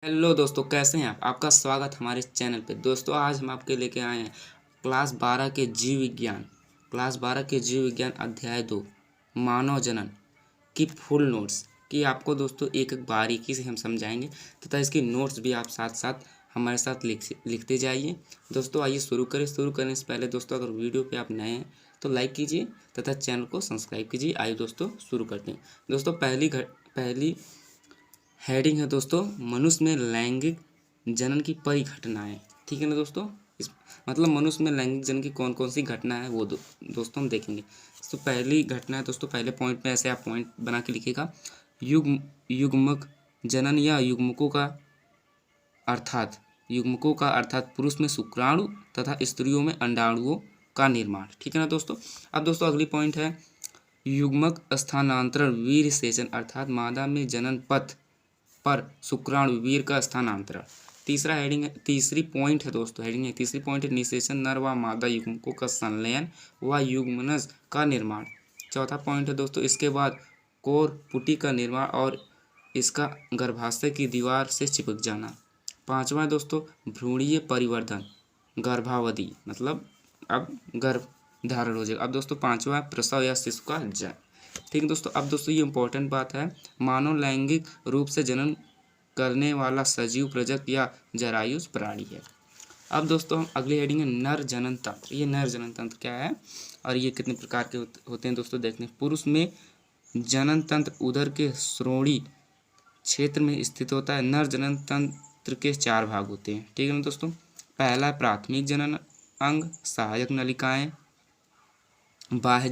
Hello दोस्तों, कैसे हैं आप। आपका स्वागत हमारे चैनल पे। दोस्तों आज हम आपके लेके आए हैं क्लास 12 के जीव विज्ञान अध्याय 2 मानव जनन की फुल नोट्स की आपको दोस्तों एक एक बारीकी से हम समझाएंगे तथा इसकी नोट्स भी आप साथ साथ हमारे साथ लिखते जाइए। दोस्तों आइए शुरू करें। शुरू करने से पहले दोस्तों अगर वीडियो पे आप नए हैं तो लाइक कीजिए तथा चैनल को सब्सक्राइब कीजिए। आइए दोस्तों शुरू करते हैं। दोस्तों पहली हेडिंग है दोस्तों मनुष्य में लैंगिक जनन की परिघटनाएं। ठीक है ना दोस्तों। इस मतलब मनुष्य में लैंगिक जनन की कौन कौन सी घटना है वो दोस्तों हम देखेंगे। तो पहली घटना है दोस्तों, पहले पॉइंट में ऐसे आप पॉइंट बना के लिखिएगा। युग्मक जनन या युग्मकों का अर्थात पुरुष में शुक्राणु तथा स्त्रियों में अंडाणुओं का निर्माण। ठीक है ना दोस्तों। अब दोस्तों अगली पॉइंट है युग्मक स्थानांतरण वीर्य सेचन अर्थात मादा में जनन पथ पर शुक्राणु वीर का स्थानांतरण। तीसरी पॉइंट है दोस्तों, हेडिंग है तीसरी पॉइंट है निषेचन नर व मादा युग्मकों का संलयन व युग्मनज का निर्माण। चौथा पॉइंट है दोस्तों इसके बाद कोर पुटी का निर्माण और इसका गर्भाशय की दीवार से चिपक जाना। पांचवा है दोस्तों भ्रूणीय परिवर्धन गर्भावधि, मतलब अब गर्भ धारण हो जाएगा। अब दोस्तों पांचवा प्रसव या शिशु का जन्म। ठीक है दोस्तों। अब दोस्तों ये इंपॉर्टेंट बात है, मानव लैंगिक रूप से जनन करने वाला सजीव प्रजात या जरायुज प्राणी है। अब दोस्तों हम अगली हेडिंग है नर जनन तंत्र। ये नर जनन तंत्र क्या है और ये कितने प्रकार के होते हैं दोस्तों देखने। पुरुष में जनन तंत्र उदर के श्रोणि क्षेत्र में स्थित होता है। नर जनन तंत्र के 4 भाग होते हैं। ठीक है ना दोस्तों। पहला प्राथमिक जनन अंग, सहायक नलिकाएं, बाह्य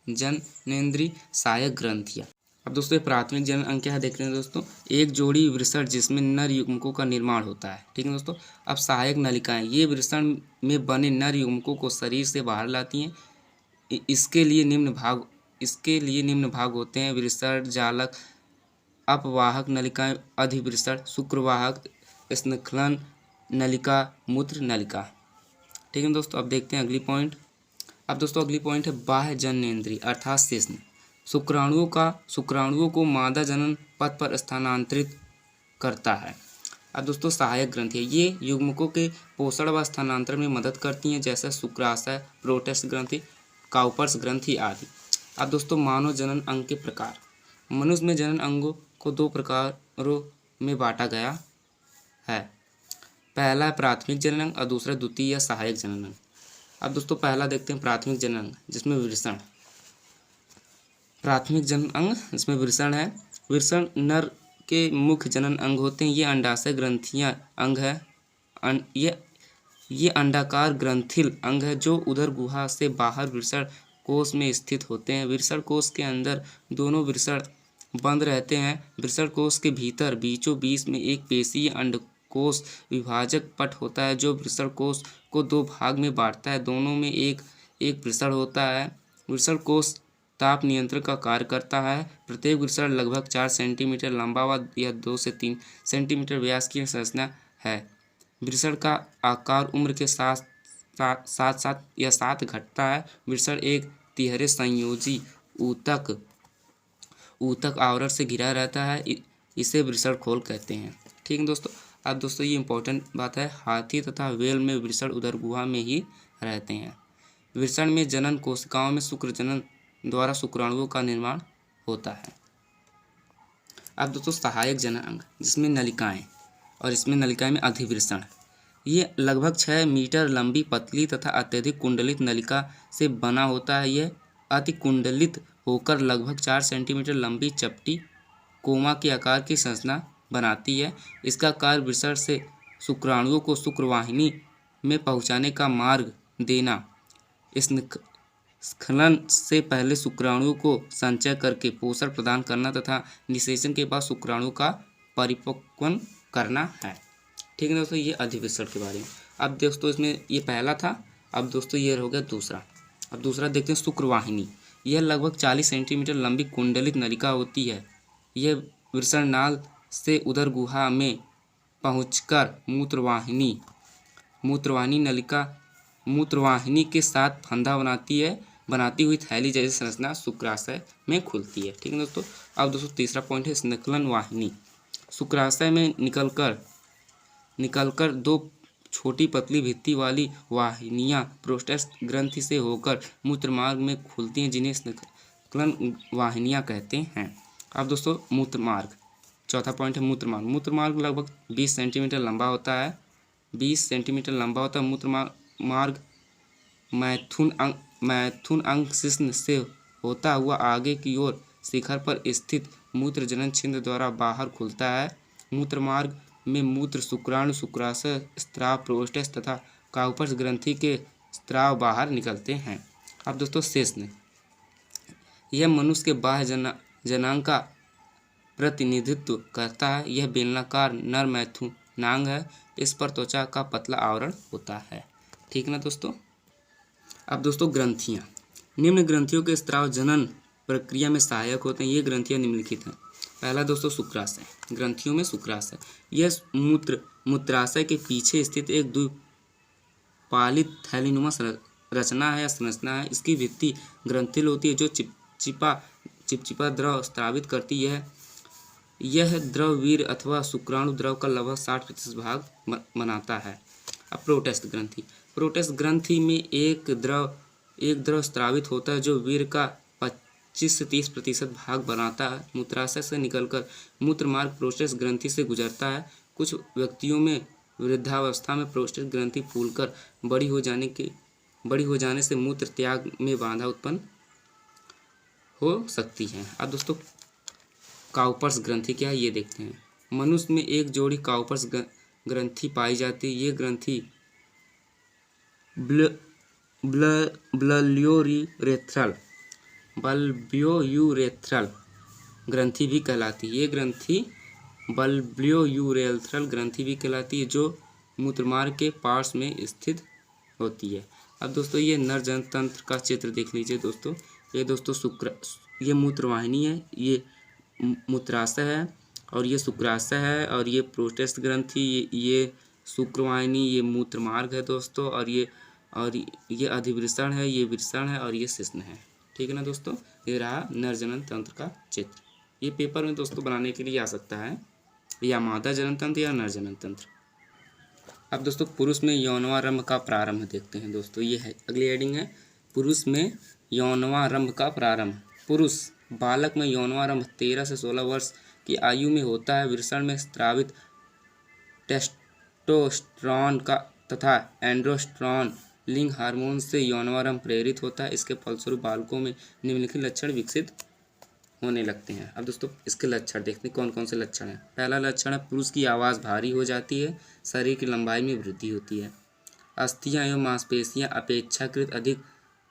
जननेंद्रिय, सहायक ग्रंथियां। अब दोस्तों प्राथमिक जनन अंग क्या है देख रहे हैं दोस्तों, एक जोड़ी वृषण जिसमें नर युग्मकों का निर्माण होता है। ठीक है दोस्तों। अब सहायक नलिकाएं, ये वृषण में बने नर युग्मकों को शरीर से बाहर लाती हैं। इसके लिए निम्न भाग होते हैं वृषण जालक, अपवाहक नलिकाएं, अधिवृषण, शुक्रवाहक, स्खलन नलिका, मूत्र नलिका। ठीक है दोस्तों। अब देखते हैं अगली पॉइंट। अब दोस्तों अगली पॉइंट है बाह्य जननेंद्रिय अर्थात शिश्न। शुक्राणुओं को मादा जनन पथ पर स्थानांतरित करता है। अब दोस्तों सहायक ग्रंथि, ये युग्मकों के पोषण व स्थानांतरण में मदद करती हैं, जैसे शुक्राशय, प्रोटेस्ट ग्रंथि, काउपर्स ग्रंथि आदि। अब दोस्तों मानव जनन अंग के प्रकार। मनुष्य में जनन अंगों को 2 प्रकारों में बांटा गया है। पहला है प्राथमिक जनन अंग और दूसरा द्वितीय या सहायक जनन अंग। अब दोस्तों पहला देखते हैं प्राथमिक जनन अंग जिसमें वृषण। प्राथमिक जनन अंग जिसमें वृषण है। वृषण नर के मुख्य जनन अंग होते हैं। ये अंडाशय ग्रंथियां अंग है। ये अंडाकार ग्रंथिल अंग है जो उदर गुहा से बाहर वृषण कोश में स्थित होते हैं। वृषण कोश के अंदर दोनों वृषण बंद रहते हैं। वृषण कोश के भीतर बीचों बीच में एक पेशीय अंडकोश विभाजक पट होता है जो वृषण कोश को 2 भाग में बांटता है। दोनों में एक एक वृषण होता है। वृषण कोश ताप नियंत्रण का कार्य करता है। प्रत्येक वृषण लगभग 4 सेंटीमीटर लंबा व या 2 से 3 सेंटीमीटर व्यास की संरचना है। वृषण का आकार उम्र के साथ घटता है। वृषण एक तिहरे संयोजी ऊतक आवरण से घिरा रहता है। इसे वृषण खोल कहते हैं। ठीक है दोस्तों। अब दोस्तों ये इंपॉर्टेंट बात है, हाथी तथा व्हेल में वृषण उदर गुहा में ही रहते हैं। वृषण में जनन कोशिकाओं में शुक्र जनन द्वारा शुक्राणुओं का निर्माण होता है। अब दोस्तों सहायक जनन अंग जिसमें नलिकाएं और इसमें नलिकाएं में अधिवृषण। ये लगभग 6 मीटर लंबी पतली तथा अत्यधिक कुंडलित नलिका से बना होता है। यह अति कुंडलित होकर लगभग 4 सेंटीमीटर लंबी चपटी कोमा के आकार की संरचना बनाती है। इसका कार्य वृषण से शुक्राणुओं को शुक्रवाहिनी में पहुंचाने का मार्ग देना, स्खलन से पहले शुक्राणुओं को संचय करके पोषण प्रदान करना तथा निषेचन के बाद शुक्राणु का परिपक्वन करना है। ठीक है दोस्तों, ये अधिवृषण के बारे में। अब दोस्तों इसमें ये पहला था। अब दोस्तों ये हो गया दूसरा। अब दूसरा देखते हैं शुक्रवाहिनी। यह लगभग 40 सेंटीमीटर लंबी कुंडलित नलिका होती है। यह वृषण नाल से उदर गुहा में पहुंचकर मूत्रवाहिनी के साथ फंदा बनाती हुई थैली जैसी संरचना शुक्राशय में खुलती है। ठीक है दोस्तों। अब दोस्तों तीसरा पॉइंट है स्खलन वाहिनी। शुक्राशय में निकलकर दो छोटी पतली भित्ति वाली वाहिनियाँ प्रोस्टेट ग्रंथि से होकर मूत्रमार्ग में खुलती हैं, जिन्हें स्खलन वाहिनियाँ कहते हैं। अब दोस्तों मूत्रमार्ग, चौथा पॉइंट है मूत्रमार्ग। मूत्रमार्ग लगभग 20 सेंटीमीटर लंबा होता है। 20 सेंटीमीटर लंबा होता है मूत्रमार्ग। मैथुन अंग शिश्न से होता हुआ आगे की ओर शिखर पर स्थित मूत्रजनन छिद्र द्वारा बाहर खुलता है। मूत्रमार्ग में मूत्र, शुक्राणु, शुक्राशय, स्राव, प्रोस्टेट तथा काउपर्स ग्रंथि के स्राव बाहर निकलते हैं। अब दोस्तों शिश्न, यह मनुष्य के बाह्य जनांग का प्रतिनिधित्व करता है। यह बेलनाकार नर मैथुनांग है। इस पर त्वचा का पतला आवरण होता है। ठीक ना दोस्तों। अब दोस्तों ग्रंथियाँ, निम्न ग्रंथियों के स्राव जनन प्रक्रिया में सहायक होते हैं। ये ग्रंथियाँ निम्नलिखित हैं। पहला दोस्तों शुक्राशय, ग्रंथियों में शुक्राशय, यह मूत्राशय के पीछे स्थित एक द्विपालित थैलीनुमा रचना है या संरचना है। इसकी भित्ति ग्रंथिल होती है जो चिपचिपा द्रव स्रावित करती है। यह द्रव वीर्य अथवा शुक्राणु द्रव का लगभग 60% भाग बनाता है। अब प्रोस्टेट ग्रंथि, प्रोस्टेट ग्रंथि में एक द्रव स्रावित होता है जो वीर्य का 25 से 30% भाग बनाता है। मूत्राशय से निकलकर मूत्रमार्ग प्रोस्टेट ग्रंथि से गुजरता है। कुछ व्यक्तियों में वृद्धावस्था में प्रोस्टेट ग्रंथि फूलकर बड़ी हो जाने से मूत्र त्याग में बाधा उत्पन्न हो सकती है। अब दोस्तों काउपर्स ग्रंथि क्या है ये देखते हैं। मनुष्य में एक जोड़ी काउपर्स ग्रंथि पाई जाती है। ये ग्रंथि बल्बियोयूरेथ्रल ग्रंथि भी कहलाती है। ये ग्रंथि बल्बियोयूरेथ्रल ग्रंथि भी कहलाती है, जो मूत्रमार्ग के पार्श्व में स्थित होती है। अब दोस्तों ये नरजन तंत्र का चित्र देख लीजिए दोस्तों। ये दोस्तों ये मूत्रवाहिनी है, ये मूत्राशय है और ये शुक्राशय है और ये प्रोस्टेट ग्रंथि, ये शुक्रवाहिनी, ये मूत्रमार्ग है दोस्तों। और ये अधिवृषण है, ये वृषण है और ये शिश्न है। ठीक है ना दोस्तों। ये रहा नरजनन तंत्र का चित्र। ये पेपर में दोस्तों बनाने के लिए आ सकता है, या मादा जनन तंत्र या नरजनन तंत्र। अब दोस्तों पुरुष में यौनवारंभ का प्रारंभ देखते हैं दोस्तों। ये है अगली हेडिंग है, पुरुष में यौनवारंभ का प्रारंभ। पुरुष बालक में यौनवारंभ 13 से 16 वर्ष की आयु में होता है। वृषण में स्रावित टेस्टोस्टेरोन का तथा एंड्रोस्टेरोन लिंग हार्मोन से यौनवारंभ प्रेरित होता है। इसके फलस्वरूप बालकों में निम्नलिखित लक्षण विकसित होने लगते हैं। अब दोस्तों इसके लक्षण देखते हैं कौन कौन से लक्षण हैं। पहला लक्षण है पुरुष की आवाज़ भारी हो जाती है, शरीर की लंबाई में वृद्धि होती है, अस्थियां एवं मांसपेशियां अपेक्षाकृत अधिक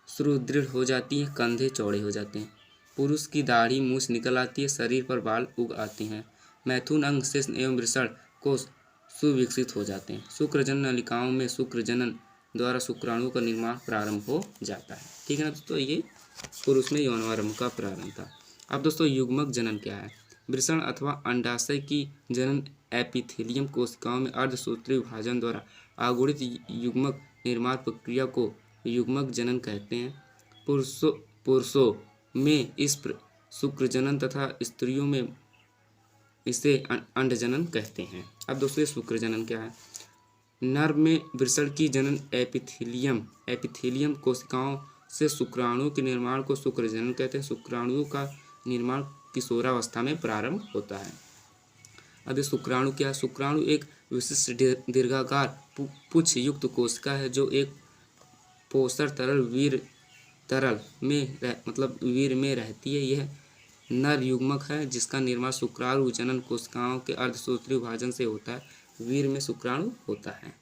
सुदृढ़ हो जाती हैं, कंधे चौड़े हो जाते हैं, पुरुष की दाढ़ी मूछ निकल आती है, शरीर पर बाल उग आते हैं, मैथुन अंग शिश्न एवं वृषण को सुविकसित हो जाते हैं, शुक्रजनन नलिकाओं में शुक्रजनन द्वारा शुक्राणु का निर्माण प्रारंभ हो जाता है। ठीक है ना दोस्तों, ये पुरुष में यौनारंभ का प्रारंभ था। अब दोस्तों युग्मक जनन क्या है। वृषण अथवा अंडाशय की जनन एपिथेलियम कोशिकाओं में अर्धसूत्री विभाजन द्वारा आगुणित युग्मक निर्माण प्रक्रिया को युग्मक जनन कहते हैं। पुरुषों में इस शुक्रजनन तथा स्त्रियों में इसे अंडजनन कहते हैं। अब दोस्तों शुक्रजनन क्या है। नर में वृषण की जनन एपिथेलियम कोशिकाओं से शुक्राणु के निर्माण को शुक्रजनन कहते हैं। शुक्राणुओं का निर्माण किशोरावस्था में प्रारंभ होता है। अब शुक्राणु क्या है। शुक्राणु एक विशिष्ट दीर्घाकार पुच्छ युक्त कोशिका है जो एक पोषण तरल में वीर्य में रहती है। यह नर युग्मक है जिसका निर्माण शुक्राणु जनन कोशिकाओं के अर्धसूत्री विभाजन से होता है। वीर्य में शुक्राणु होता है।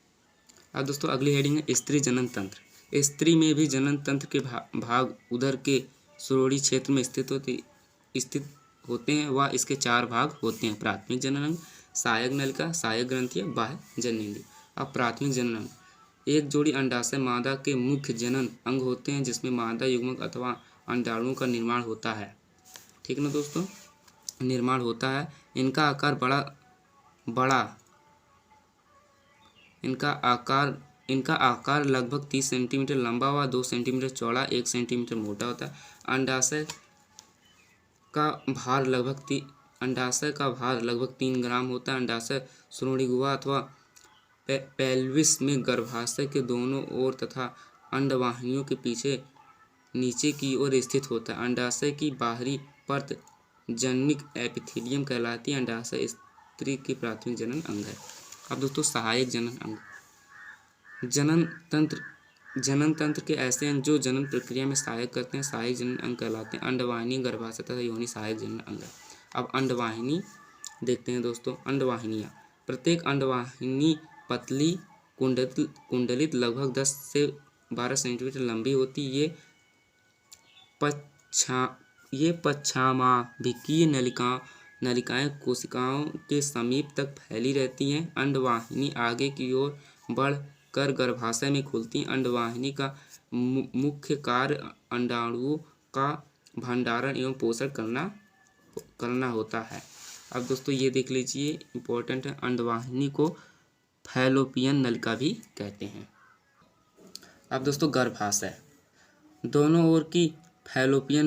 अब दोस्तों अगली हेडिंग है स्त्री जनन तंत्र। स्त्री में भी जनन तंत्र के भाग उदर के सुरोड़ी क्षेत्र में स्थित होते हैं। वह इसके 4 भाग होते हैं। प्राथमिक जननांग, सहायक नलिका, सहायक ग्रंथि, बाह्य जननेंद्रिय। अब प्राथमिक जननांग, एक जोड़ी अंडाशय मादा के मुख्य जनन अंग होते हैं जिसमें मादा युग्मक अथवा अंडाणुओं का निर्माण होता है। ठीक है ना दोस्तों, निर्माण होता है। इनका आकार लगभग 30 सेंटीमीटर लंबा व 2 सेंटीमीटर चौड़ा, 1 सेंटीमीटर मोटा होता है। अंडाशय का भार लगभग अंडाशय का भार लगभग 3 ग्राम होता है। अंडाशय श्रोणीगुहा अथवा पेल्विस में गर्भाशय के दोनों ओर तथा अंडवाहिनियों के पीछे नीचे की ओर स्थित होता है। अंडाशय की बाहरी परत जननिक एपिथेलियम कहलाती है। अंडाशय स्त्री की प्राथमिक जनन अंग है। अब दोस्तों सहायक जनन अंग, जनन तंत्र के ऐसे अंग जो जनन प्रक्रिया में सहायक करते हैं सहायक जनन अंग कहलाते हैं। अंडवाहिनी, गर्भाशय तथा योनि सहायक जनन अंग है। अब अंडवाहिनी देखते हैं दोस्तों। अंडवाहिनियाँ, प्रत्येक अंडवाहिनी पतली कुंडलित लगभग 10 से 12 सेंटीमीटर लंबी होती। ये पश्चामाभिकीय नलिकाएं कोशिकाओं के समीप तक फैली रहती हैं। अंडवाहिनी आगे की ओर बढ़ कर गर्भाशय में खुलती है। अंडवाहिनी का मुख्य कार्य अंडाणुओं का भंडारण एवं पोषण करना होता है। अब दोस्तों ये देख लीजिए, इम्पोर्टेंट है। अंडवाहिनी को फैलोपियन नलिका भी कहते हैं। अब दोस्तों गर्भाशय, दोनों ओर की फैलोपियन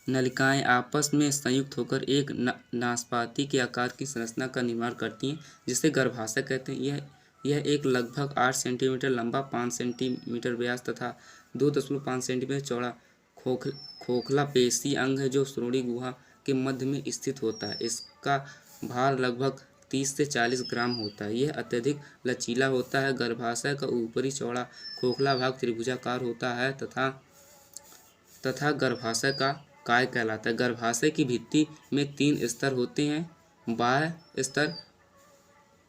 नलिकाएं आपस में संयुक्त होकर एक नाशपाती के आकार की संरचना का निर्माण करती हैं, जिसे गर्भाशय कहते हैं। यह एक लगभग 8 सेंटीमीटर लंबा, 5 सेंटीमीटर व्यास तथा 2.5 सेंटीमीटर चौड़ा खोखला पेशी अंग है, जो श्रोणि गुहा के मध्य में स्थित होता है। इसका भार लगभग 30 से 40 ग्राम होता है। यह अत्यधिक लचीला होता है। गर्भाशय का ऊपरी चौड़ा खोखला भाग त्रिभुजाकार होता है तथा गर्भाशय का काय कहलाता है। गर्भाशय की भित्ति में 3 स्तर होते हैं। बाह्य स्तर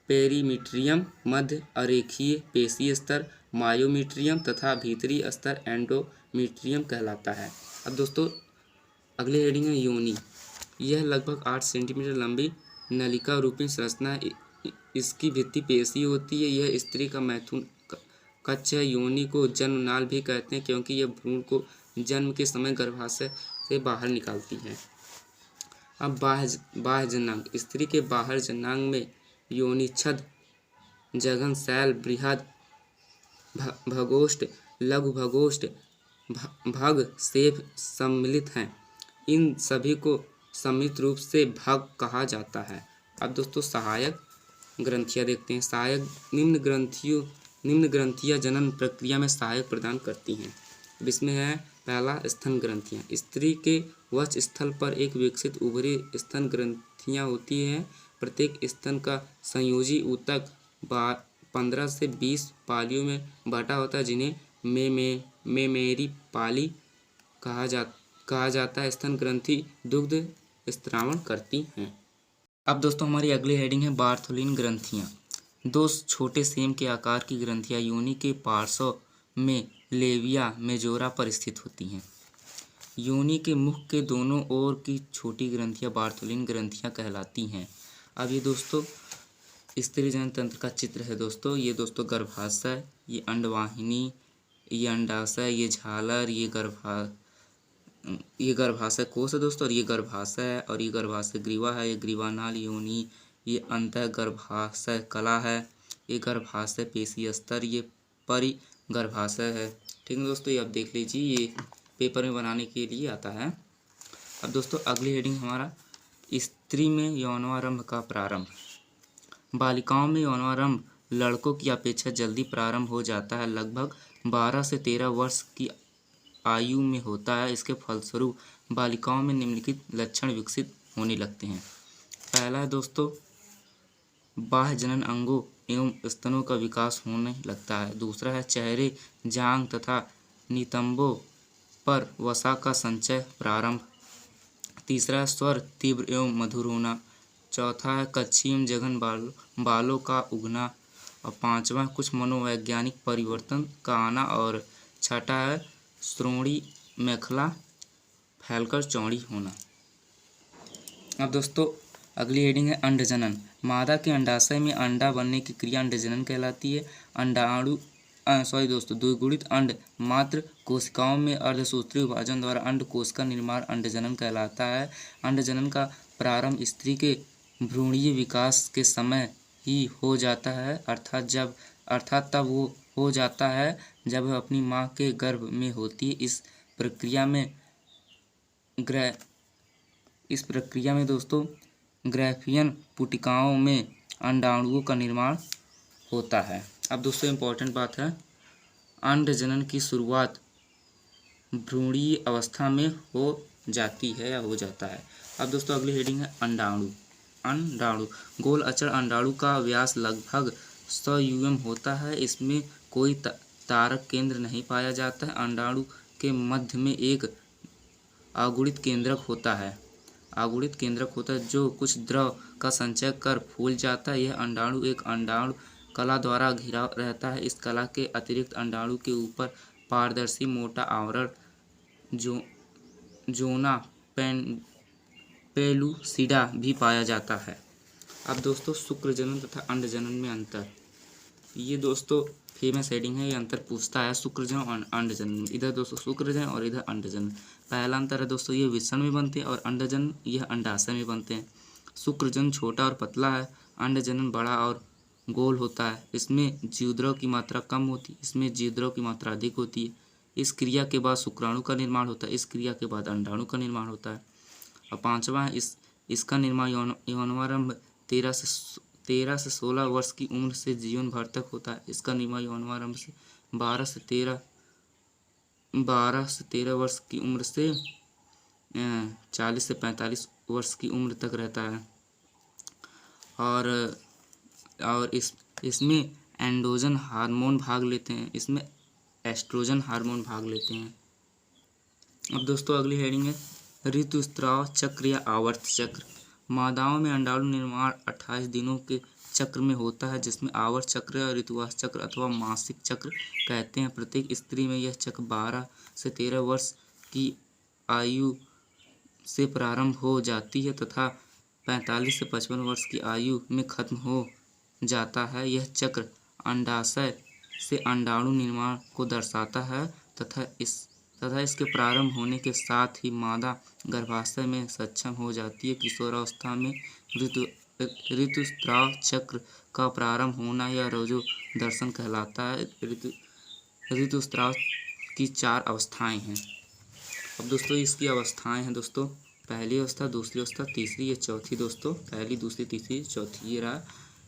पेरीमीट्रियम, मध्य अरेखीय पेशीय स्तर मायोमीट्रियम तथा भीतरी स्तर एंडोमीट्रियम कहलाता है। अब दोस्तों अगली हेडिंग है योनि। यह लगभग 8 सेंटीमीटर लंबी नलिका रूपी संरचना है। इसकी भित्ति पेशी होती है। यह स्त्री का मैथुन कक्ष है। योनि को जन्मनाल भी कहते हैं, क्योंकि यह भ्रूण को जन्म के समय गर्भाशय से बाहर निकालती है। अब बाह्य जनांग, स्त्री के बाहर जनांग में योनिच्छद, जघन शैल, बृहद भगोष्ठ, लघु भगोष्ठ, भग, सेफ सम्मिलित हैं। इन सभी को सम्मिलित रूप से भग कहा जाता है। अब दोस्तों सहायक ग्रंथियाँ देखते हैं। सहायक निम्न ग्रंथियाँ जनन प्रक्रिया में सहायक प्रदान करती हैं। अब इसमें है पहला स्तन ग्रंथियाँ। स्त्री के वक्ष स्थल पर एक विकसित उभरी स्तन ग्रंथियाँ होती हैं। प्रत्येक स्तन का संयोजी ऊतक 15 से 20 पालियों में बटा होता है, जिन्हें मेमेरी पाली कहा जाता है। स्तन ग्रंथि दुग्ध स्त्रावण करती हैं। अब दोस्तों हमारी अगली हेडिंग है बार्थोलिन ग्रंथियाँ। 2 छोटे सेम के आकार की ग्रंथियाँ योनि के पार्श्व में लेविया मेजोरा पर स्थित होती हैं। योनि के मुख के दोनों ओर की छोटी ग्रंथियाँ बार्थोलिन ग्रंथियाँ कहलाती हैं। अब ये दोस्तों स्त्री जनन तंत्र का चित्र है दोस्तों। ये दोस्तों गर्भाशय, ये अंडवाहिनी, ये अंडाशय, ये झालर, ये गर्भाशय कोश है दोस्तों, और ये गर्भाशय है, और ये गर्भाशय ग्रीवा है, ये ग्रीवानाल योनि, ये अंतः गर्भाशय कला है, ये गर्भाशय पेशी स्तर, ये परिगर्भाशय है। ठीक है दोस्तों, ये आप देख लीजिए, ये पेपर में बनाने के लिए आता है। अब दोस्तों अगली हेडिंग हमारा स्त्री में यौनारंभ का प्रारंभ। बालिकाओं में यौनारंभ लड़कों की अपेक्षा जल्दी प्रारंभ हो जाता है। लगभग 12 से 13 वर्ष की आयु में होता है। इसके फलस्वरूप बालिकाओं में निम्नलिखित लक्षण विकसित होने लगते हैं। पहला है दोस्तों बाह्य जनन अंगों एवं स्तनों का विकास होने लगता है। दूसरा है चेहरे, जांघ तथा नितंबों पर वसा का संचय प्रारंभ। तीसरा है स्वर तीव्र एवं मधुर होना। चौथा है कच्छी एवं जघन बालों का उगना। और पांचवा कुछ मनोवैज्ञानिक परिवर्तन का आना। और छठा है श्रोणि मेखला फैलकर चौड़ी होना। अब दोस्तों अगली हेडिंग है अंडजनन। मादा के अंडाशय में अंडा बनने की क्रिया अंडजनन कहलाती है। द्विगुणित अंड मात्र कोशिकाओं में अर्धसूत्रीय विभाजन द्वारा अंडकोश का निर्माण अंडजनन कहलाता है। अंडजनन का प्रारंभ स्त्री के भ्रूणीय विकास के समय ही हो जाता है, अर्थात तब वो हो जाता है जब वह अपनी माँ के गर्भ में होती है। इस प्रक्रिया में इस प्रक्रिया में दोस्तों ग्राफियन पुटिकाओं में अंडाणुओं का निर्माण होता है। अब दोस्तों इम्पोर्टेंट बात है, अंड जनन की शुरुआत भ्रूणीय अवस्था में हो जाती है या हो जाता है। अब दोस्तों अगली हेडिंग है अंडाणु। अंडाणु गोल अचर अंडाणु का व्यास लगभग 100 mm होता है। इसमें कोई तारक केंद्र नहीं पाया जाता है। अंडाणु के मध्य में एक आगुणित केंद्रक होता है। आगुणित केंद्रक होता है जो कुछ द्रव का संचय कर फूल जाता है। यह अंडाणु एक अंडाणु कला द्वारा घिरा रहता है। इस कला के अतिरिक्त अंडाणु के ऊपर पारदर्शी मोटा आवरण जोना पेलुसिडा भी पाया जाता है। अब दोस्तों शुक्र जनन तथा अंड जनन में अंतर, ये दोस्तों फेमस हेडिंग है। ये अंतर पूछता है शुक्र जनन और अंड जनन। इधर दोस्तों शुक्र जनन और इधर अंड जनन। पहला अंतर है दोस्तों, ये विषण में बनते हैं और अंड जनन यह अंडाशय में बनते हैं। शुक्र जनन छोटा और पतला है, अंड जनन बड़ा और गोल होता है। इसमें जीवद्रव की मात्रा कम होती है, इसमें जीवद्रव की मात्रा अधिक होती है। इस क्रिया के बाद शुक्राणु का निर्माण होता है। इस क्रिया के बाद अंडाणु का निर्माण होता है। और पांचवा है इसका निर्माण यौनारंभ 13 से 16 वर्ष की उम्र से जीवन भर तक होता है। इसका निर्माण यौनारंभ से 12 से 13 वर्ष की उम्र से 40 से 45 वर्ष की उम्र तक रहता है। और इसमें एंड्रोजन हार्मोन भाग लेते हैं, इसमें एस्ट्रोजन हार्मोन भाग लेते हैं। अब दोस्तों अगली हेडिंग है ऋतुस्राव चक्र या आवर्त चक्र। मादाओं में अंडाणु निर्माण 28 दिनों के चक्र में होता है, जिसमें आवर्त चक्र या ऋतुवास चक्र अथवा मासिक चक्र कहते हैं। प्रत्येक स्त्री में यह चक्र 12 से 13 वर्ष की आयु से प्रारंभ हो जाती है तथा 45 से 55 वर्ष की आयु में खत्म हो जाता है। यह चक्र अंडाशय से अंडाणु निर्माण को दर्शाता है तथा इसके प्रारंभ होने के साथ ही मादा गर्भाशय में सक्षम हो जाती है। किशोरावस्था में ऋतुस्राव चक्र का प्रारंभ होना या रजो दर्शन कहलाता है। ऋतुस्राव की 4 अवस्थाएं हैं। अब दोस्तों इसकी अवस्थाएं हैं दोस्तों, पहली अवस्था, दूसरी अवस्था, तीसरी, ये चौथी दोस्तों। पहली, दूसरी, तीसरी, चौथी ये रहा।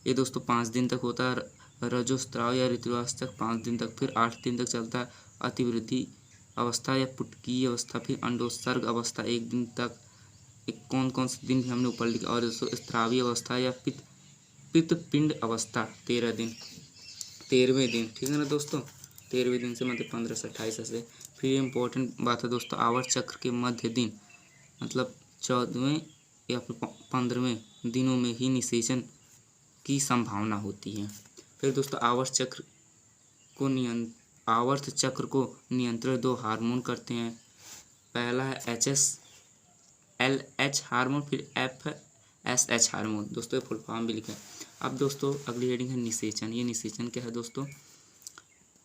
ये दोस्तों 5 दिन तक होता है रजोस्राव या ऋतुवास तक 5 दिन तक, फिर 8 दिन तक चलता है अतिवृद्धि अवस्था या पुटकी अवस्था, फिर अंडोत्सर्ग अवस्था 1 दिन तक। कौन कौन से दिन भी हमने ऊपर लिखा। और दोस्तों स्त्रावी अवस्था या पित्तपिंड अवस्था 13 दिन, 13वें दिन, ठीक है ना दोस्तों। 13वें दिन से मतलब 15 से 28 ऐसे। फिर इम्पोर्टेंट बात है दोस्तों, आवर्त चक्र के मध्य दिन मतलब 14वें या फिर 15वें दिनों में ही निषेचन की संभावना होती है। फिर दोस्तों आवर्त चक्र को नियंत्रण 2 हार्मोन करते हैं। पहला है LH हार्मोन, फिर FSH हार्मोन। दोस्तों ये फुल फॉर्म भी लिखा है। अब दोस्तों अगली हेडिंग है निषेचन। ये निषेचन क्या है दोस्तों,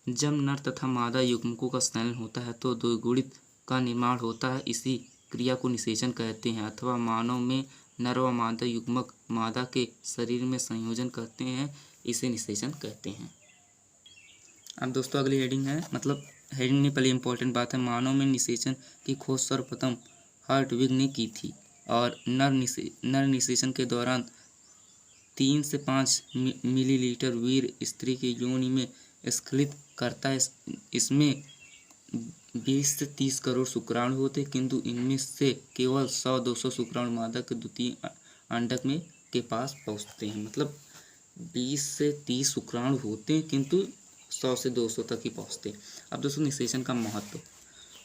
जब नर तथा मादा युग्मकों का संलयन होता है तो द्विगुणित का निर्माण होता है। इसी क्रिया को निषेचन कहते हैं। अथवा मानव में नर व मादा युग्मक मादा के शरीर में संयोजन करते हैं, इसे निषेचन कहते हैं। अब दोस्तों अगली हेडिंग है, मतलब हेडिंग नहीं, पहले इंपॉर्टेंट बात है, मानव में निषेचन की खोज सर्वप्रथम हर्टविग ने की थी और नर निषेचन के दौरान 3 से 5 मिलीलीटर वीर्य स्त्री के योनि में स्खलित करता है। इसमें 20 से 30 करोड़ शुक्राणु होते, किंतु इनमें से केवल 100-200 शुक्राणु मादा के द्वितीय अंडक में के पास पहुंचते हैं। मतलब 20 से 30 शुक्राणु होते हैं किंतु 100 से 200 तक ही पहुंचते। अब दोस्तों निषेचन का महत्व।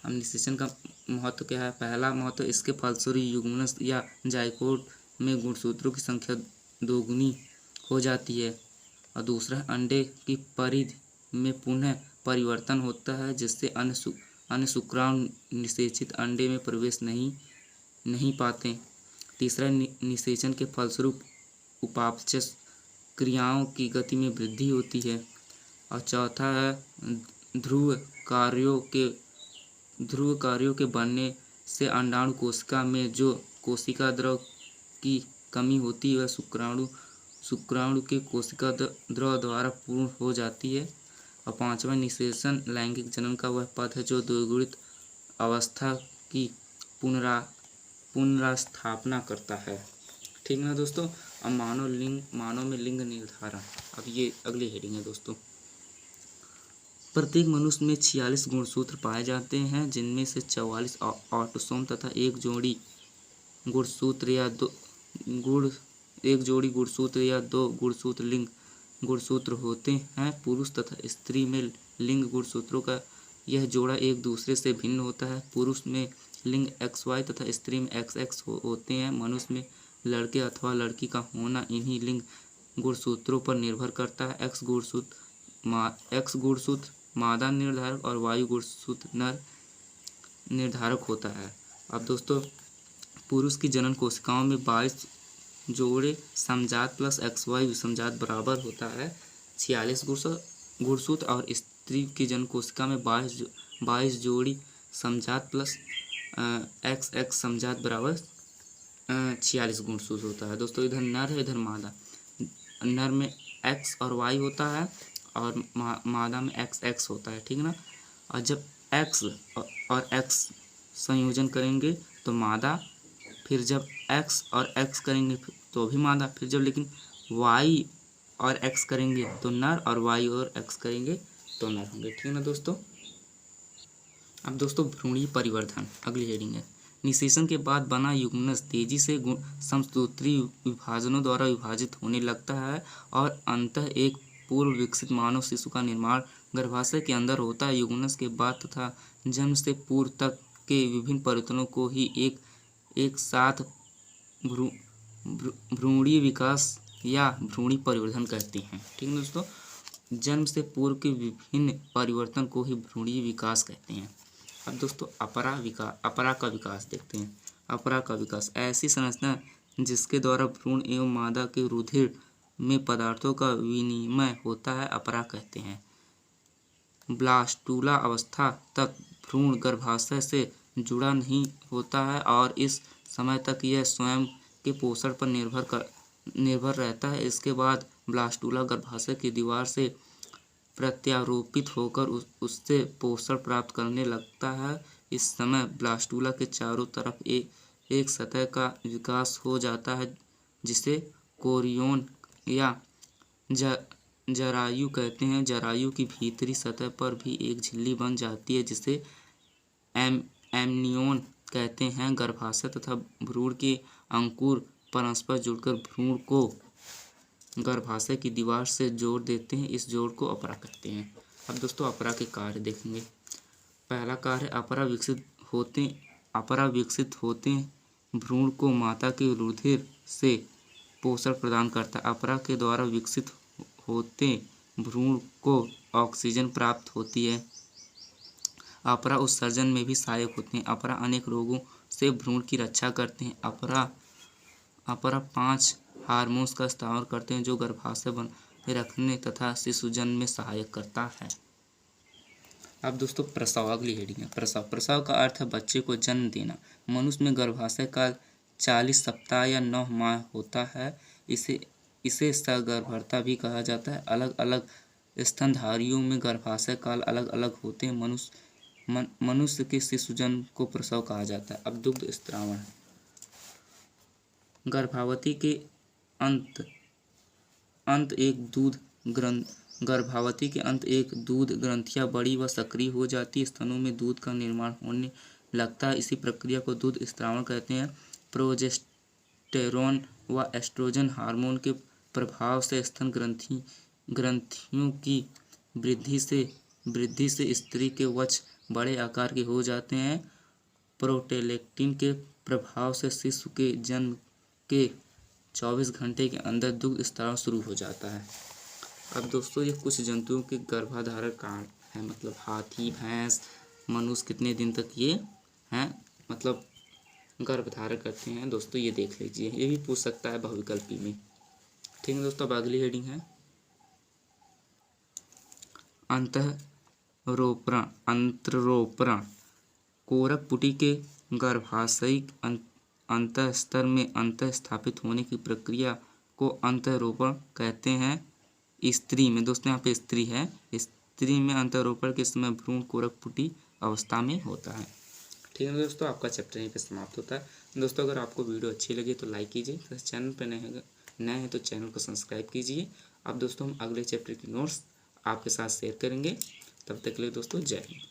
अब निषेचन का महत्व क्या है। पहला महत्व, इसके फलस्वरूप युग्मनज या जाइगोट में गुणसूत्रों की संख्या 2 गुनी हो जाती है। और दूसरा, अंडे की परिधि में पुनः परिवर्तन होता है, जिससे अन्य शुक्राणु निषेचित अंडे में प्रवेश नहीं पाते। तीसरा, निषेचन के फलस्वरूप उपापचय क्रियाओं की गति में वृद्धि होती है। और चौथा है, ध्रुव कार्यों के बनने से अंडाणु कोशिका में जो कोशिका द्रव की कमी होती है वह शुक्राणु के कोशिका द्रव द्वारा पूर्ण हो जाती है। और पांचवा, निषेचन लैंगिक जनन का वह पथ है जो द्विगुणित अवस्था की पुनर्स्थापना करता है। ठीक है ना दोस्तों। अब मानव में लिंग निर्धारण, अब ये अगली हेडिंग है दोस्तों। प्रत्येक मनुष्य में 46 गुणसूत्र पाए जाते हैं, जिनमें से 44 ऑटोसोम तथा एक जोड़ी गुणसूत्र या दो गुणसूत्र लिंग गुणसूत्र होते हैं। पुरुष तथा स्त्री में लिंग गुणसूत्रों का यह जोड़ा एक दूसरे से भिन्न होता है। पुरुष में लिंग XY तथा स्त्री में XX होते हैं। मनुष्य में लड़के अथवा लड़की का होना इन्हीं लिंग गुणसूत्रों पर निर्भर करता है। X गुणसूत्र मादा निर्धारक और Y गुणसूत्र नर निर्धारक होता है। अब दोस्तों, पुरुष की जनन कोशिकाओं में 22 जोड़े समजात प्लस XY विषमजात बराबर होता है 46 गुणसूत्र, और स्त्री की जनन कोशिका में 22 जोड़ी समजात प्लस XX समजात बराबर 46 गुणसूत्र होता है। दोस्तों, इधर नर है, इधर मादा। नर में X और Y होता है और मादा में XX होता है। ठीक है ना। और जब X और X संयोजन करेंगे तो मादा, फिर जब X और X करेंगे तो भी मादा, फिर जब लेकिन Y और X करेंगे तो नर, और Y और X करेंगे तो नर होंगे। ठीक है ना दोस्तों। अब दोस्तों, भ्रूणीय परिवर्धन अगली हेडिंग है। निषेचन के बाद बना युग्मनज तेजी से समसूत्री विभाजनों द्वारा विभाजित होने लगता है और अंततः एक पूर्व विकसित मानव शिशु का निर्माण गर्भाशय के अंदर होता है। युग्मनज के बाद तथा जन्म से पूर्व तक के विभिन्न परिवर्तनों को ही एक साथ भ्रूणीय विकास या भ्रूणीय परिवर्धन कहते हैं। ठीक है दोस्तों। जन्म से पूर्व के विभिन्न परिवर्तन को ही भ्रूणीय विकास कहते हैं। अब दोस्तों, अपरा का विकास देखते हैं। अपरा का विकास ऐसी संरचना जिसके द्वारा भ्रूण एवं मादा के रुधिर में पदार्थों का विनिमय होता है, अपरा कहते हैं। ब्लास्टूला अवस्था तक भ्रूण गर्भाशय से जुड़ा नहीं होता है और इस समय तक यह स्वयं के पोषण पर निर्भर रहता है। इसके बाद ब्लास्टूला गर्भाशय की दीवार से प्रत्यारोपित होकर उससे पोषण प्राप्त करने लगता है। इस समय ब्लास्टूला के चारों तरफ एक सतह का विकास हो जाता है, जिसे कोरियोन या जरायु कहते हैं। जरायु की भीतरी सतह पर भी एक झिल्ली बन जाती है, जिसे एमनियोन कहते हैं। गर्भाशय तथा भ्रूण के अंकुर परस्पर जुड़कर भ्रूण को गर्भाशय की दीवार से जोड़ देते हैं। इस जोड़ को अपरा कहते हैं। अब दोस्तों, अपरा के कार्य देखेंगे। पहला कार्य, अपरा विकसित होते भ्रूण को माता के रुधिर से पोषण प्रदान करता है। अपरा के द्वारा विकसित होते भ्रूण को ऑक्सीजन प्राप्त होती है। अपरा उत्सर्जन में भी सहायक होते हैं। अपरा अनेक रोगों से भ्रूण की रक्षा करते हैं। अपरा 5 हार्मोन्स का स्राव करते हैं, जो गर्भाशय बनाए रखने तथा शिशु जन्म में सहायक करता है। अब दोस्तों, प्रसव अगली हेडिंग है। प्रसव का अर्थ है बच्चे को जन्म देना। मनुष्य में गर्भाशय काल 40 सप्ताह या 9 माह होता है। इसे सगर्भता भी कहा जाता है। अलग अलग स्तनधारियों में गर्भाशय काल अलग अलग होते हैं। मनुष्य के शिशु जन्म को प्रसव कहा जाता है। अब दुग्ध स्त्रावण, गर्भावती के अंत एक दूध ग्रंथियां बड़ी व सक्रिय हो जाती है। स्तनों में दूध का निर्माण होने लगता है। इसी प्रक्रिया को दूध स्त्रावण कहते हैं। प्रोजेस्टेरोन व एस्ट्रोजन हार्मोन के प्रभाव से स्तन ग्रंथियों की वृद्धि से स्त्री के वक्ष बड़े आकार के हो जाते हैं। प्रोटेलेक्टिन के प्रभाव से शिशु के जन्म के 24 घंटे के अंदर दुग्ध स्त्राव शुरू हो जाता है। अब दोस्तों, ये कुछ जंतुओं के गर्भाधारण काल है, मतलब हाथी, भैंस, मनुष्य कितने दिन तक ये हैं मतलब गर्भधारण करते हैं। दोस्तों, ये देख लीजिए, ये भी पूछ सकता है बहुविकल्पी में। ठीक है दोस्तों। अब अगली हेडिंग है अंतरोपरण। कोरक पुटी के गर्भाशयिक अंतःस्तर में अंतः स्थापित होने की प्रक्रिया को अंतरोपण कहते हैं। स्त्री में, दोस्तों यहाँ पे स्त्री है, स्त्री में अंतरोपण के समय भ्रूण कोरक पुटी अवस्था में होता है। ठीक है ना दोस्तों, आपका चैप्टर यहीं पे समाप्त होता है। दोस्तों अगर आपको वीडियो अच्छी लगी तो लाइक कीजिए, तो चैनल पर नए हैं तो चैनल को सब्सक्राइब कीजिए। अब दोस्तों हम अगले चैप्टर की नोट्स आपके साथ शेयर करेंगे। तब तक के लिए दोस्तों जय हिंद।